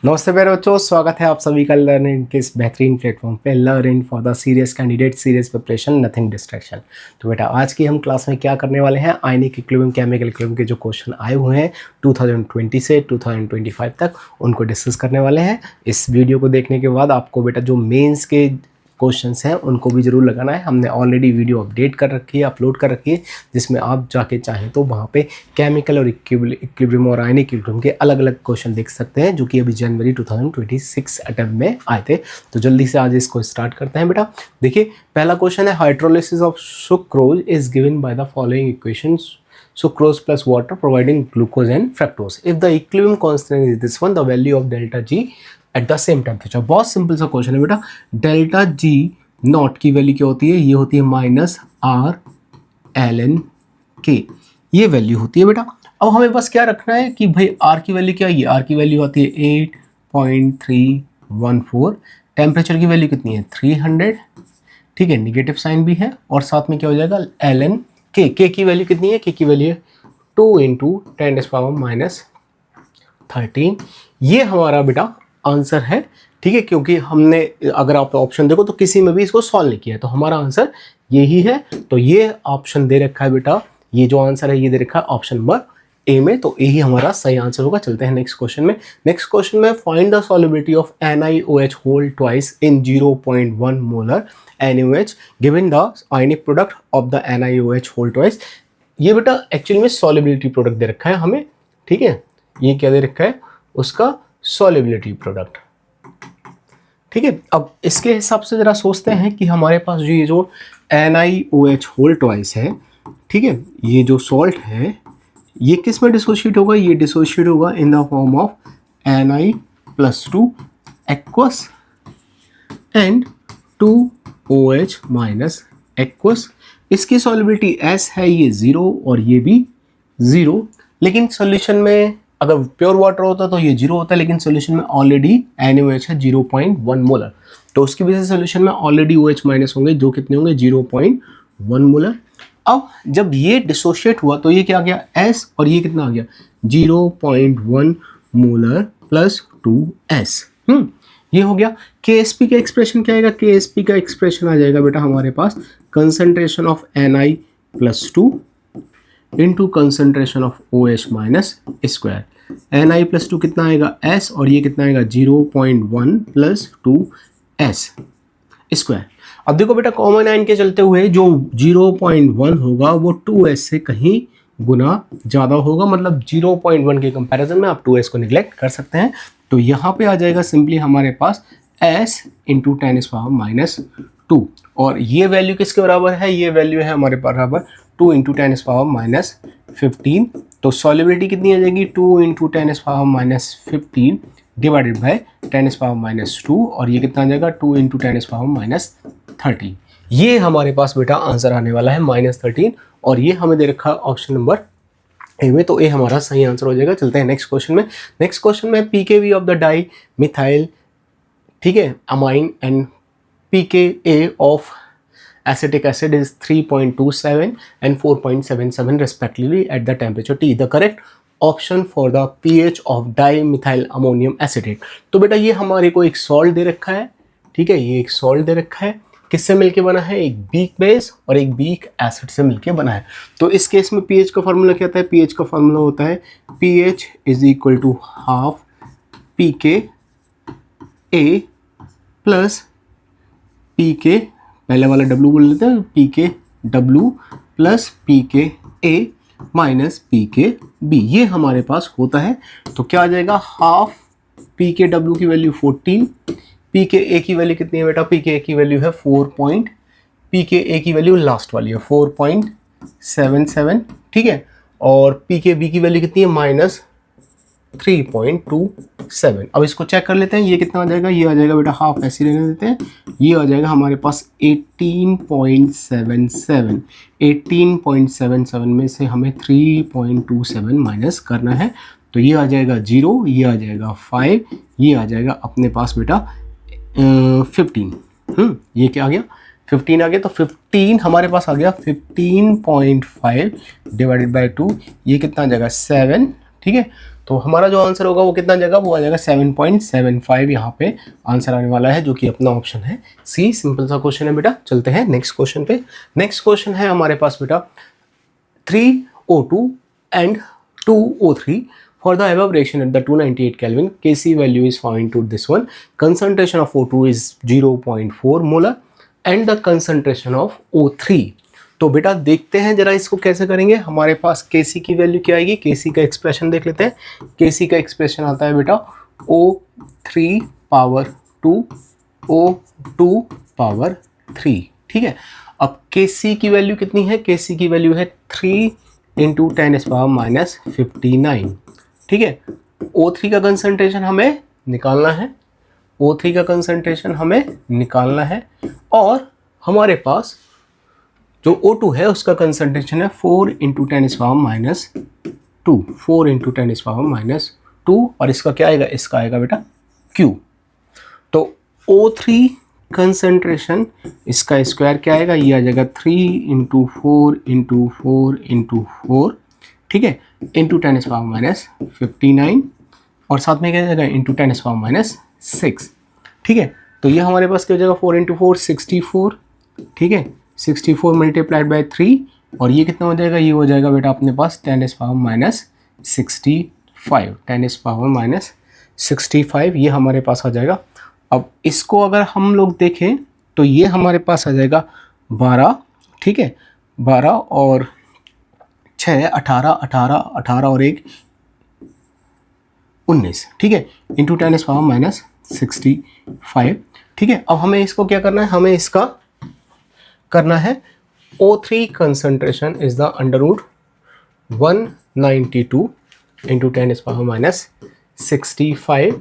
नमस्ते प्यारे बच्चों, स्वागत है आप सभी का लर्निंग के इस बेहतरीन प्लेटफॉर्म पे। Learning for the serious candidate, serious preparation, nothing distraction. तो बेटा आज की हम क्लास में क्या करने वाले हैं, आयनिक इक्विलिब्रियम, केमिकल इक्विलिब्रियम के जो क्वेश्चन आए हुए हैं 2020 से 2025 तक, उनको डिस्कस करने वाले हैं। इस वीडियो को देखने के बाद आपको बेटा जो मेंस के क्वेश्चंस हैं उनको भी ज़रूर लगाना है। हमने ऑलरेडी वीडियो अपडेट कर रखी है, अपलोड कर रखी है, जिसमें आप जाके चाहें तो वहाँ पे केमिकल और इक्विलिब्रियम और आयनिक इक्विलिब्रियम के अलग अलग क्वेश्चन देख सकते हैं, जो कि अभी जनवरी 2026 अटेम्प्ट में आए थे। तो जल्दी से आज इसको स्टार्ट करते हैं बेटा। देखिए पहला क्वेश्चन है, hydrolysis of sucrose is given by the following equations: sucrose plus water providing glucose and fructose. If the equilibrium constant is this one, the value of delta G at the same temperature. बहुत simple सा question है बेटा। Delta G not की value क्या होती है? ये होती है माइनस आर एल एन के, ये वैल्यू होती है बेटा। अब हमें बस क्या रखना है कि भाई आर की वैल्यू क्या है? ये आर की वैल्यू आती है 8.314। टेम्परेचर की वैल्यू कितनी है? 300, ठीक है, निगेटिव साइन भी है। और साथ में क्या हो जाएगा? एल एन के की वैल्यू कितनी है? के की वैल्यू है 2 × 10⁻⁻13। ये हमारा बेटा आंसर है, ठीक है, क्योंकि हमने अगर आप ऑप्शन देखो तो किसी में भी इसको सॉल्व नहीं किया है, तो हमारा आंसर यही है। तो ये ऑप्शन दे रखा है बेटा, ये जो आंसर है ये दे रखा है ऑप्शन नंबर ए में, तो यही हमारा सही आंसर होगा। चलते हैं नेक्स्ट क्वेश्चन में। नेक्स्ट क्वेश्चन में, find the solubility of NaOH whole twice in 0.1 molar NaOH given the ionic product of the NaOH whole twice. ये बेटा एक्चुअली में सॉल्युबिलिटी प्रोडक्ट दे रखा है हमें, ठीक है, ये क्या दे रखा है? उसका सॉल्युबिलिटी प्रोडक्ट, ठीक है। अब इसके हिसाब से जरा सोचते हैं कि हमारे पास जो ये जो NaOH होल ट्वाइस है, ठीक है, ये जो सॉल्ट है ये किस में डिसोशिएट होगा? ये डिसोशिएट होगा in the form of Na+2 aqueous and 2OH- aqueous. इसकी सॉल्युबिलिटी S है, ये 0 और ये भी 0। लेकिन सॉल्यूशन में अगर प्योर वाटर होता तो ये 0 होता है, लेकिन सॉल्यूशन में ऑलरेडी NaOH है 0.1 मोलर, तो उसकी वजह से सॉल्यूशन में ऑलरेडी OH- होंगे, जो कितने होंगे? 0.1 मोलर। अब जब ये डिसोशिएट हुआ तो ये क्या आ गया? S, और ये कितना आ गया? 0.1 मोलर प्लस 2S। ये हो गया। KSP का एक्सप्रेशन क्या आएगा? KSP का एक्सप्रेशन आ जाएगा बेटा हमारे पास concentration of Na+2 into concentration of OH-2। Na+2 कितना आएगा? S, और ये कितना आएगा? 0.1 प्लस 2S स्क्वायर। अब देखो बेटा, कॉमन आयन के चलते हुए जो 0.1 होगा वो 2S से कहीं गुना ज़्यादा होगा, मतलब 0.1 के कंपैरिजन में आप 2S को निगलेक्ट कर सकते हैं। तो यहाँ पे आ जाएगा सिंपली हमारे पास S × 10⁻⁻2, और ये वैल्यू किसके बराबर है? ये वैल्यू है हमारे बराबर 2 × 10⁻⁻15। तो सॉल्युबिलिटी कितनी आ जाएगी? 2 × 10⁻⁻15 डिवाइडेड बाय 10⁻⁻2, और ये कितना आ जाएगा? 2 × 10⁻⁻13। ये हमारे पास बेटा आंसर आने वाला है -13, और ये हमें दे रखा है ऑप्शन नंबर ए में, तो ए हमारा सही आंसर हो जाएगा। चलते हैं नेक्स्ट क्वेश्चन में। नेक्स्ट क्वेश्चन में, pKb of the di methyl, ठीक है, amine, and pKa of acetic acid is 3.27 and 4.77 respectively at the temperature T. The correct option for the pH of dimethyl ammonium acetate. तो बेटा ये हमारे को एक सॉल्ट दे रखा है, ठीक है, ये एक सॉल्ट दे रखा है, किससे मिलके बना है? एक वीक बेस और एक वीक एसिड से मिलके बना है। तो इस केस में pH का फार्मूला क्या होता है? pH का फार्मूला होता है pH = ½ pKa प्लस pK, पहले वाला W बोल लेते हैं, pKw plus pKa minus pKb, ये हमारे पास होता है। तो क्या आ जाएगा? ½ pKw की वैल्यू 14, pKa की वैल्यू कितनी है बेटा? pKa की वैल्यू है 4. pKa की वैल्यू लास्ट वाली है 4.77, ठीक है, और pKb की वैल्यू कितनी है? -3.27। अब इसको चेक कर लेते हैं, ये कितना आ जाएगा? ये आ जाएगा बेटा, हाफ ऐसे रहने देते हैं, ये आ जाएगा हमारे पास 18.77। 18.77 में से हमें 3.27 माइनस करना है, तो ये आ जाएगा 0, ये आ जाएगा 5, ये आ जाएगा अपने पास बेटा 15। ये क्या आ गया? 15 आ गया। तो 15 हमारे पास आ गया 15.5 डिवाइडेड बाय 2, ये कितना आ जाएगा 7, ठीक है। तो हमारा जो आंसर होगा वो कितना जाएगा, वो आ जाएगा 7.75 यहाँ पे आंसर आने वाला है, जो कि अपना ऑप्शन है सी। सिंपल सा क्वेश्चन है बेटा। चलते हैं नेक्स्ट क्वेश्चन पे। नेक्स्ट क्वेश्चन है हमारे पास बेटा 3O2 and 2O3 for the above reaction at the 298 Kelvin, Kc value is found to this one. Concentration of O2 is 0.4 molar and the concentration of O3. तो बेटा देखते हैं जरा इसको कैसे करेंगे। हमारे पास Kc की वैल्यू क्या आएगी, Kc का एक्सप्रेशन देख लेते हैं। Kc का एक्सप्रेशन आता है बेटा O3 पावर 2 O2 पावर 3, ठीक है। अब Kc की वैल्यू कितनी है, Kc की वैल्यू है 3 इंटू 10⁻⁻59, ठीक है। O3 का कंसंट्रेशन हमें निकालना है, O3 का कंसंट्रेशन हमें निकालना है, और हमारे पास जो O2 है उसका कंसंट्रेशन है 4 इंटू 10⁻², 4 इंटू 10⁻², और इसका क्या आएगा, इसका आएगा बेटा Q। तो O3 कंसंट्रेशन, इसका स्क्वायर क्या आएगा, ये आ जाएगा 3 इंटू 4 इंटू 4 इंटू 4, ठीक है, इंटू 10⁻59, और साथ में क्या जाएगा इंटू 10⁻6, ठीक है। तो ये हमारे पास क्या हो जाएगा 4 इंटू 4 64, ठीक है, 64 मल्टीप्लाइड बाई 3, और ये कितना हो जाएगा, ये हो जाएगा बेटा अपने पास 10⁻65, ये हमारे पास आ जाएगा। अब इसको अगर हम लोग देखें तो ये हमारे पास आ जाएगा 12, ठीक है, 12 और 6 18, 18 18 और 1 19, ठीक है, इंटू 10⁻65, ठीक है। अब हमें इसको क्या करना है, हमें इसका करना है O3 concentration is the √ 192 into 10⁻65,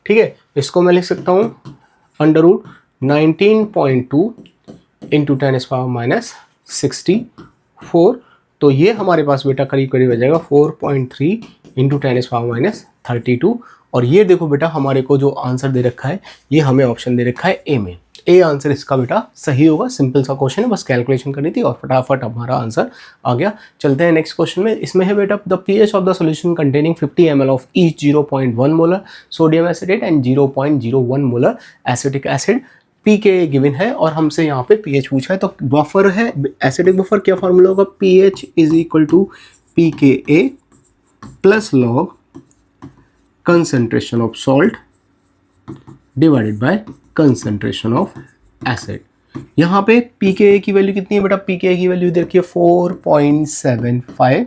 ठीक है। इसको मैं लिख सकता हूँ √ 19.2 इंटू 10⁻64, तो ये हमारे पास बेटा करीब करीब आ जाएगा 4.3 इंटू 10⁻32, और ये देखो बेटा हमारे को जो आंसर दे रखा है ये हमें ऑप्शन दे रखा है ए में। ए आंसर इसका बेटा सही होगा। सिंपल सा क्वेश्चन है, बस कैलकुलेशन करनी थी और फटाफट हमारा आंसर आ गया। चलते हैं नेक्स्ट क्वेश्चन में। इसमें है बेटा the pH of the solution containing 50 ml of each 0.1 molar sodium acetate and 0.01 molar acetic acid P के गिवन है, और हमसे यहाँ पे pH पूछा है। तो बफर है एसिडिक बफर, क्या फॉर्मूला होगा, pH is equal to pKa plus log concentration of salt divided by concentration of acid. यहाँ पे pKa की वैल्यू कितनी है बेटा, pKa की वैल्यू देखिए 4.75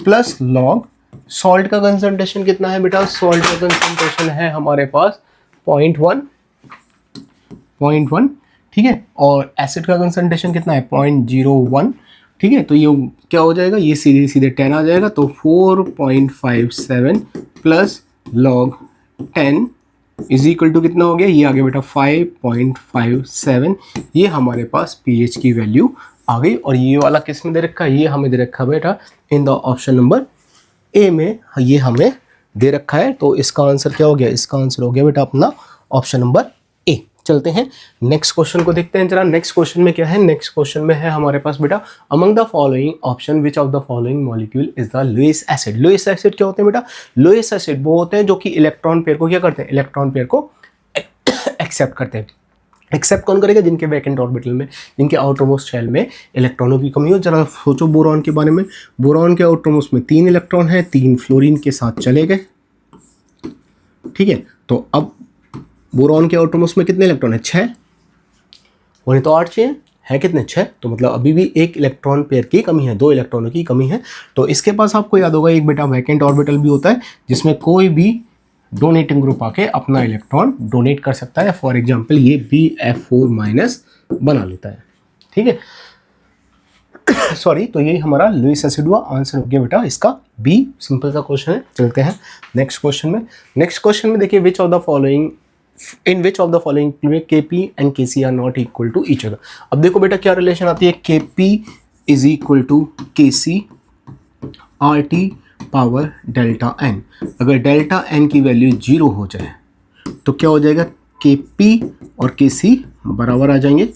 प्लस लॉग सॉल्ट का कंसंट्रेशन कितना है बेटा, सॉल्ट का कंसंट्रेशन है हमारे पास 0.1, ठीक है, और एसिड का कंसंट्रेशन कितना है 0.01, ठीक है। तो ये क्या हो जाएगा, ये सीधे सीधे 10 आ जाएगा, तो 4.57 plus log 10 is equal to कितना हो गया, ये आ गया बेटा 5.57। ये हमारे पास pH की वैल्यू आ गई, और ये वाला किस में दे रखा है, ये हमें दे रखा है बेटा in the option number A में, ये हमें दे रखा है। तो इसका आंसर क्या हो गया, इसका आंसर हो गया बेटा अपना ऑप्शन नंबर ए। चलते हैं नेक्स्ट क्वेश्चन को देखते हैं जरा। नेक्स्ट क्वेश्चन में क्या है, नेक्स्ट क्वेश्चन में है हमारे पास बेटा among the following option which of the following molecule is the Lewis acid. Lewis acid क्या होते हैं बेटा, लुईस एसिड वो होते हैं जो कि इलेक्ट्रॉन पेयर को क्या करते हैं, इलेक्ट्रॉन पेयर को एक्सेप्ट करते हैं। एक्सेप्ट कौन करेगा, जिनके वैकेंट ऑर्बिटल में, जिनके आउटरमोस्ट शेल में इलेक्ट्रॉनों की कमी हो। जरा सोचो बोरॉन के बारे में, बोरॉन के आउटरमोस्ट में 3 इलेक्ट्रॉन है, 3 फ्लोरीन के साथ चले गए, ठीक है। तो अब बोरॉन के आउटरमोस्ट में कितने इलेक्ट्रॉन है, 6, उन्हें तो 8 चाहिए, है कितने 6, तो मतलब अभी भी 1 इलेक्ट्रॉन पेयर की कमी है, 2 इलेक्ट्रॉनों की कमी है। तो इसके पास आपको याद होगा एक बेटा वैकेंट ऑर्बिटल भी होता है, जिसमें कोई भी डोनेटिंग ग्रुप आके अपना इलेक्ट्रॉन डोनेट कर सकता है। फॉर एग्जाम्पल ये BF4- बना लेता है, ठीक है। सॉरी, तो ये हमारा लुईस एसिड हुआ, आंसर हो गया बेटा इसका बी। सिंपल सा क्वेश्चन है। चलते हैं नेक्स्ट क्वेश्चन में। नेक्स्ट क्वेश्चन में देखिए which of the following in which of the following Kp and Kc are not equal to each other. अब देखो बेटा क्या रिलेशन आती है, Kp is equal to Kc RT power delta n। अगर डेल्टा n की वैल्यू 0 हो जाए तो क्या हो जाएगा, Kp और Kc बराबर आ जाएंगे।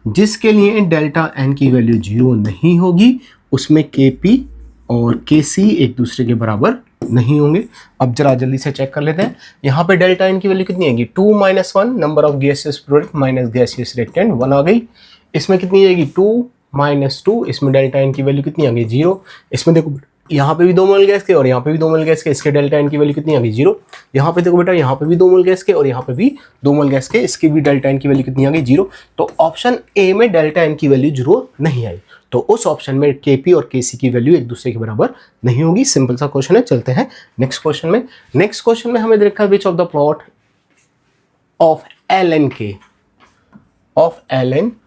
जिसके लिए डेल्टा n की वैल्यू 0 नहीं होगी उसमें Kp और Kc एक दूसरे के बराबर नहीं होंगे। अब जरा जल्दी से चेक कर लेते हैं। यहाँ पे डेल्टा एन की वैल्यू कितनी आएगी 2 - 1 number of gases product minus gaseous reactant 1 आ गई। इसमें कितनी आएगी 2 - 2, इसमें डेल्टा एन की वैल्यू कितनी आ गई 0। इसमें देखो यहाँ पे भी 2 मोल गैस के और यहाँ पे भी 2 मोल गैस के, इसके डेल्टा एन की वैल्यू कितनी आ गई 0। यहाँ पे देखो बेटा यहाँ पे भी 2 मोल गैस के और यहाँ पे भी 2 मोल गैस के, इसकी भी डेल्टा एन की वैल्यू कितनी आ गई 0। तो ऑप्शन ए में डेल्टा एन की वैल्यू 0 नहीं आई, तो उस ऑप्शन में केपी और केसी की वैल्यू एक दूसरे के बराबर नहीं होगी। सिंपल सा क्वेश्चन है। चलते हैं नेक्स्ट क्वेश्चन में। नेक्स्ट क्वेश्चन में हमें देखा which of the plot of l N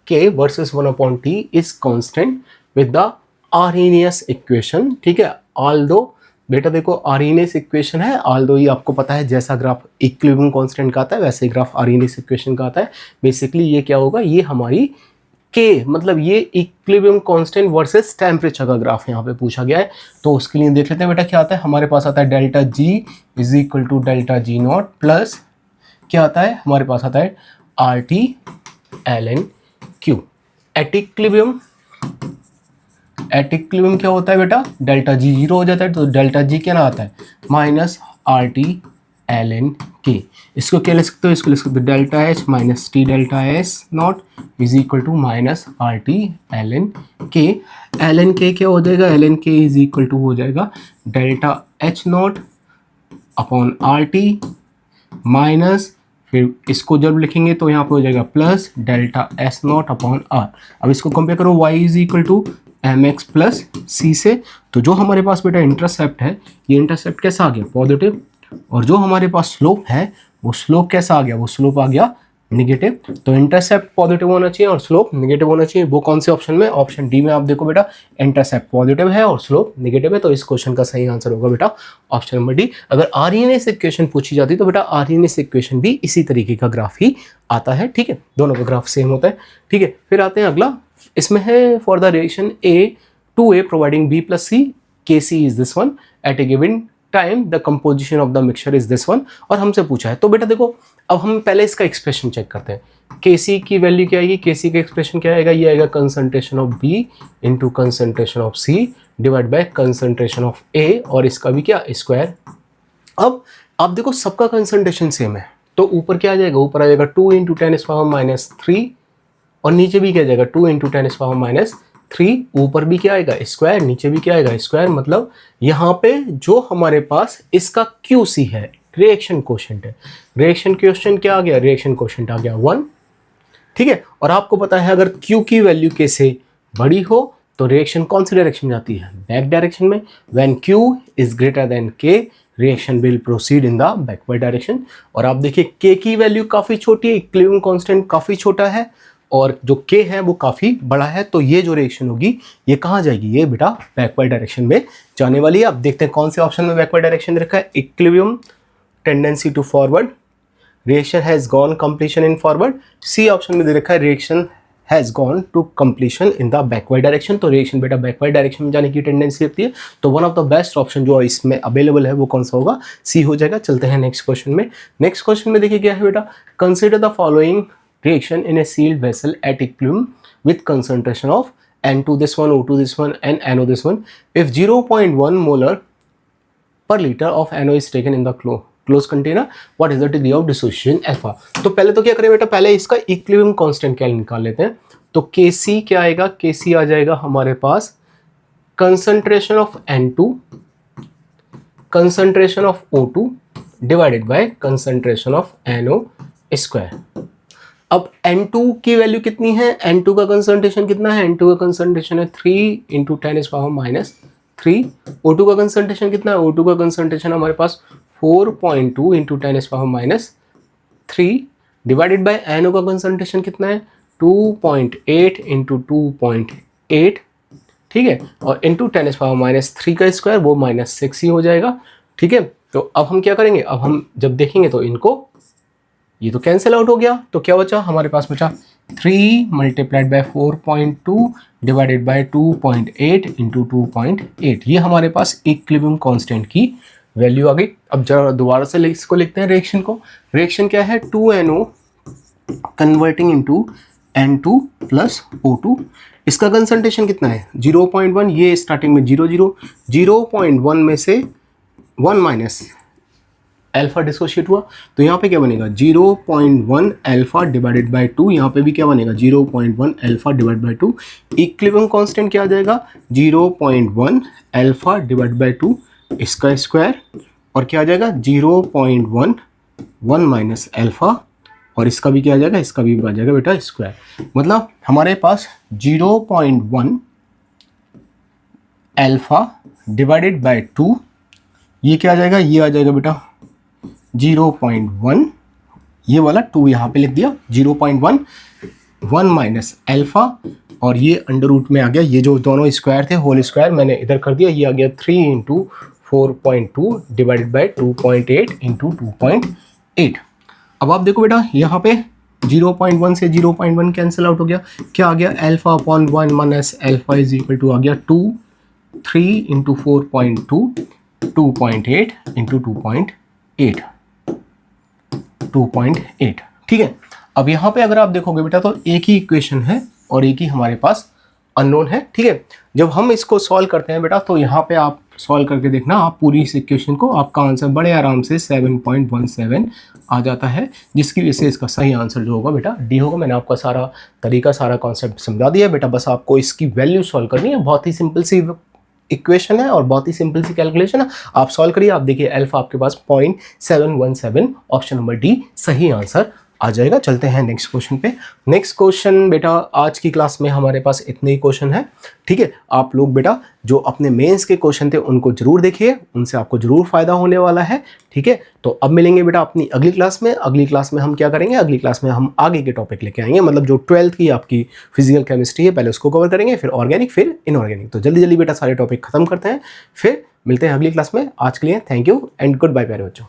k versus 1/t is constant with the Arrhenius equation. ठीक है, ऑल्दो बेटा देखो आर्हेनियस इक्वेशन है, ऑल्दो ये आपको पता है जैसा ग्राफ इक्विलिब्रियम कांस्टेंट का आता है वैसे ही ग्राफ आर्हेनियस इक्वेशन का आता है। बेसिकली ये क्या होगा, ये हमारी के मतलब ये इक्विलिब्रियम कांस्टेंट वर्सेस टेम्परेचर का ग्राफ यहाँ पे पूछा गया है। तो उसके लिए देख लेते हैं बेटा क्या आता है। हमारे पास आता है delta G is equal to delta G naught plus क्या आता है, हमारे पास आता है R T L N Q. At equilibrium क्या होता है बेटा, डेल्टा जी 0 हो जाता है, तो डेल्टा जी क्या ना आता है minus R T L N K. इसको क्या लिख सकते हो, इसको लिख सकते हो delta h minus t delta s not is equal to minus R T L N k. L N k क्या हो जाएगा, l N k is equal to हो जाएगा delta h not upon r t minus, फिर इसको जब लिखेंगे तो यहाँ पे हो जाएगा plus delta s not upon r. अब इसको कंपेयर करो y is equal to m x plus c से, तो जो हमारे पास बेटा इंटरसेप्ट है, ये इंटरसेप्ट कैसा आ गया पॉजिटिव, और जो हमारे पास स्लोप है वो स्लोप कैसा आ गया, वो स्लोप आ गया निगेटिव। तो इंटरसेप्ट पॉजिटिव होना चाहिए और स्लोप निगेटिव होना चाहिए। वो कौन से ऑप्शन में, ऑप्शन डी में। आप देखो बेटा इंटरसेप्ट पॉजिटिव है और स्लोप निगेटिव है, तो इस क्वेश्चन का सही आंसर होगा बेटा ऑप्शन नंबर डी। अगर आर्हेनियस इक्वेशन पूछी जाती तो बेटा आर्हेनियस इक्वेशन भी इसी तरीके का ग्राफ ही आता है। ठीक है, दोनों का ग्राफ सेम होता है। ठीक है, फिर आते हैं अगला। इसमें है for the reaction A2A providing B plus C KC is this one at a given time the composition of the mixture is this one, और हमसे पूछा है। तो बेटा देखो अब हम पहले इसका एक्सप्रेशन चेक करते हैं। केसी की वैल्यू क्या आएगी, केसी का एक्सप्रेशन क्या आएगा, ये आएगा concentration of b into concentration of c divide by concentration of a, और इसका भी क्या स्क्वायर। अब आप देखो सबका कंसंट्रेशन सेम है, तो ऊपर क्या आ जाएगा, ऊपर आ जाएगा 2 इंटू 10⁻³ और नीचे भी क्या आ जाएगा 2 इंटू 10⁻³ ऊपर भी क्या आएगा स्क्वायर, नीचे भी क्या आएगा स्क्वायर। मतलब यहाँ पे जो हमारे पास इसका QC है रिएक्शन कोशेंट है, रिएक्शन कोशेंट क्या आ गया, रिएक्शन कोशेंट आ गया 1। ठीक है, और आपको पता है अगर Q की वैल्यू K से बड़ी हो तो रिएक्शन कौन सी डायरेक्शन में जाती है, बैक डायरेक्शन में। When Q is greater than K reaction will proceed in the backward direction. और आप देखिए K की वैल्यू काफ़ी छोटी है, इक्विलिब्रियम कांस्टेंट काफ़ी छोटा है और जो K है वो काफ़ी बड़ा है, तो ये जो रिएक्शन होगी ये कहाँ जाएगी, ये बेटा बैकवर्ड डायरेक्शन में जाने वाली है। अब देखते हैं कौन से ऑप्शन में बैकवर्ड डायरेक्शन दे रखा है, equilibrium tendency to forward, reaction has gone completion in forward. C option में दे रखा है reaction has gone to completion in the backward direction, तो रिएक्शन बेटा बैकवर्ड डायरेक्शन में जाने की टेंडेंसी रखती है। तो one of the best option जो इसमें अवेलेबल है वो कौन सा होगा, सी हो जाएगा। चलते हैं नेक्स्ट क्वेश्चन में। नेक्स्ट क्वेश्चन में देखिए क्या है बेटा, consider the following reaction in a sealed vessel at equilibrium with concentration of N2 this one, O2 this one and NO this one. If 0.1 molar per liter of NO is taken in the closed container, what is the degree of dissociation alpha? तो पहले तो क्या करें बेटा, पहले इसका equilibrium constant क्या निकाल लेते हैं। तो Kc क्या आएगा, Kc आ जाएगा हमारे पास concentration of N2 concentration of O2 divided by concentration of NO square। अब N2 की वैल्यू कितनी है, N2 का कंसंट्रेशन कितना है, N2 का कंसंट्रेशन है 3 इंटू 10⁻³ O2 का कंसंट्रेशन कितना है, O2 का कंसंट्रेशन हमारे पास 4.2 इंटू 10⁻³ डिवाइडेड बाय NO का कंसंट्रेशन कितना है 2.8 इंटू 2.8। ठीक है, और इंटू 10⁻³ का स्क्वायर वो -6 ही हो जाएगा। ठीक है, तो अब हम क्या करेंगे, अब हम जब देखेंगे तो इनको ये तो कैंसिल आउट हो गया, तो क्या बचा हमारे पास, बचा 3 multiplied by 4.2 divided by 2.8 into 2.8। ये हमारे पास इक्विलिब्रियम कांस्टेंट की वैल्यू आ गई। अब जरा दोबारा से इसको लिखते हैं रिएक्शन को। रिएक्शन क्या है, 2NO converting into N2 plus O2। इसका कंसंट्रेशन कितना है 0.1, ये स्टार्टिंग में 0.1 में से 1 माइनस अल्फा डिसोशिएट हुआ, तो यहाँ पे क्या बनेगा 0.1 अल्फा डिवाइडेड बाय 2, यहाँ पे भी क्या बनेगा 0.1 alpha divide by 2। Equilibrium constant क्या आ जाएगा 0.1 अल्फा डिवाइड बाय 2 इसका स्क्वायर, और क्या आ जाएगा 0.1 1 माइनस अल्फा, और इसका भी क्या आ जाएगा, इसका भी आ जाएगा बेटा स्क्वायर। मतलब हमारे पास 0.1 अल्फा डिवाइडेड बाय 2, ये क्या आ जाएगा, ये आ जाएगा बेटा 0.1, ये वाला 2 यहाँ पे लिख दिया 0.1 1 माइनस अल्फा, और ये अंडर रूट में आ गया, ये जो दोनों स्क्वायर थे होल स्क्वायर मैंने इधर कर दिया, ये आ गया 3 इंटू 4.2 डिवाइडेड बाई 2.8 इंटू 2.8। अब आप देखो बेटा यहाँ पे 0.1 से 0.1 कैंसिल आउट हो गया, क्या आ गया alpha upon 1 minus alpha is equal to आ गया 2, 3 इंटू 4.2 2.8 इंटू 2.8 2.8। ठीक है, अब यहाँ पे अगर आप देखोगे बेटा तो एक ही इक्वेशन है और एक ही हमारे पास अननोन है। ठीक है, जब हम इसको सॉल्व करते हैं बेटा तो यहाँ पे आप सॉल्व करके देखना, आप पूरी इस इक्वेशन को, आपका आंसर बड़े आराम से 7.17 आ जाता है, जिसकी वजह से इसका सही आंसर जो होगा बेटा डी होगा। मैंने आपका सारा तरीका, सारा कॉन्सेप्ट समझा दिया बेटा, बस आपको इसकी वैल्यू सॉल्व करनी है। बहुत ही सिंपल सी इक्वेशन है और बहुत ही सिंपल सी कैलकुलेशन है, आप सॉल्व करिए। आप देखिए अल्फा आपके पास 0.717, ऑप्शन नंबर डी सही आंसर आ जाएगा। चलते हैं नेक्स्ट क्वेश्चन पे। नेक्स्ट क्वेश्चन बेटा आज की क्लास में हमारे पास इतने ही क्वेश्चन है। ठीक है, आप लोग बेटा जो अपने मेंस के क्वेश्चन थे उनको जरूर देखिए, उनसे आपको जरूर फायदा होने वाला है। ठीक है, तो अब मिलेंगे बेटा अपनी अगली क्लास में। अगली क्लास में हम क्या करेंगे, अगली क्लास में हम आगे के टॉपिक लेके आएंगे, मतलब जो 12th की आपकी फिजिकल केमिस्ट्री है पहले उसको कवर करेंगे, फिर ऑर्गेनिक, फिर इनऑर्गेनिक। तो जल्दी जल्दी बेटा सारे टॉपिक खत्म करते हैं, फिर मिलते हैं अगली क्लास में। आज के लिए thank you and good bye प्यारे बच्चों।